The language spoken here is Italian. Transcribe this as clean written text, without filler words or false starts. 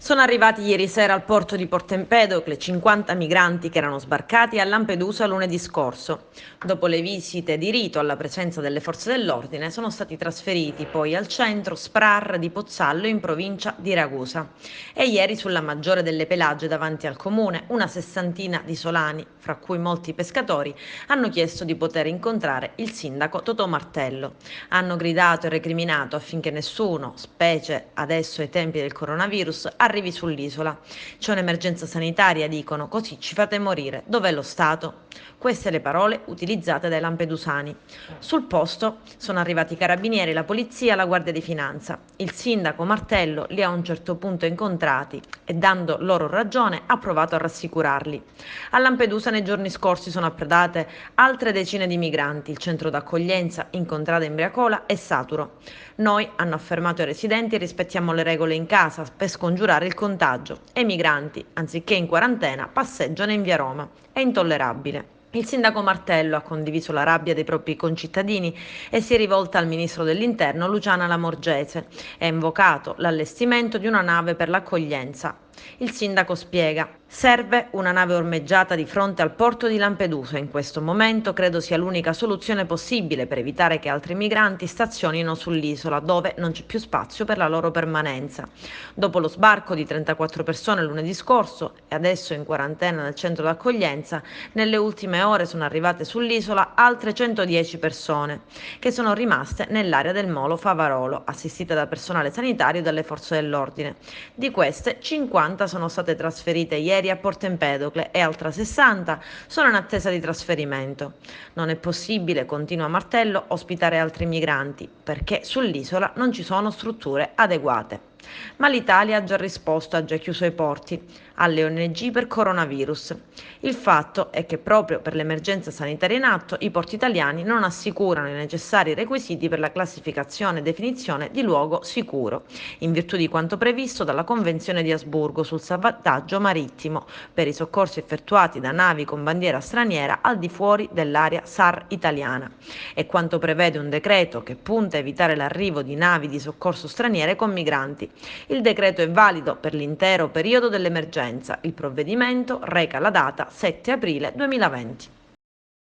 Sono arrivati ieri sera al porto di Porto Empedocle 50 migranti che erano sbarcati a Lampedusa lunedì scorso. Dopo le visite di rito alla presenza delle forze dell'ordine, sono stati trasferiti poi al centro SPRAR di Pozzallo in provincia di Ragusa. E ieri sulla Maggiore delle Pelagie davanti al comune una sessantina di isolani, fra cui molti pescatori, hanno chiesto di poter incontrare il sindaco Totò Martello. Hanno gridato e recriminato affinché nessuno, specie adesso ai tempi del coronavirus, arrivi sull'isola. C'è un'emergenza sanitaria, dicono, così ci fate morire. Dov'è lo Stato? Queste le parole utilizzate dai lampedusani. Sul posto sono arrivati i carabinieri, la polizia e la Guardia di Finanza. Il sindaco Martello li ha a un certo punto incontrati e, dando loro ragione, ha provato a rassicurarli. A Lampedusa nei giorni scorsi sono approdate altre decine di migranti. Il centro d'accoglienza in Contrada Imbriacola è saturo. Noi, hanno affermato i residenti, rispettiamo le regole in casa per scongiurare il contagio e i migranti, anziché in quarantena, passeggiano in via Roma. È intollerabile. Il sindaco Martello ha condiviso la rabbia dei propri concittadini e si è rivolta al ministro dell'Interno Luciana Lamorgese e ha invocato l'allestimento di una nave per l'accoglienza. Il sindaco spiega: serve una nave ormeggiata di fronte al porto di Lampedusa. In questo momento credo sia l'unica soluzione possibile per evitare che altri migranti stazionino sull'isola, dove non c'è più spazio per la loro permanenza. Dopo lo sbarco di 34 persone lunedì scorso e adesso in quarantena nel centro d'accoglienza, nelle ultime ore sono arrivate sull'isola altre 110 persone che sono rimaste nell'area del molo Favarolo, assistite da personale sanitario e dalle forze dell'ordine. Di queste 50 sono state trasferite ieri a Porto Empedocle e altre 60 sono in attesa di trasferimento. Non è possibile, continua Martello, ospitare altri migranti perché sull'isola non ci sono strutture adeguate. Ma l'Italia ha già risposto, ha già chiuso i porti alle ONG per coronavirus. Il fatto è che proprio per l'emergenza sanitaria in atto i porti italiani non assicurano i necessari requisiti per la classificazione e definizione di luogo sicuro, in virtù di quanto previsto dalla Convenzione di Asburgo sul salvataggio marittimo per i soccorsi effettuati da navi con bandiera straniera al di fuori dell'area SAR italiana e quanto prevede un decreto che punta a evitare l'arrivo di navi di soccorso straniere con migranti. Il decreto è valido per l'intero periodo dell'emergenza. Il provvedimento reca la data 7 aprile 2020.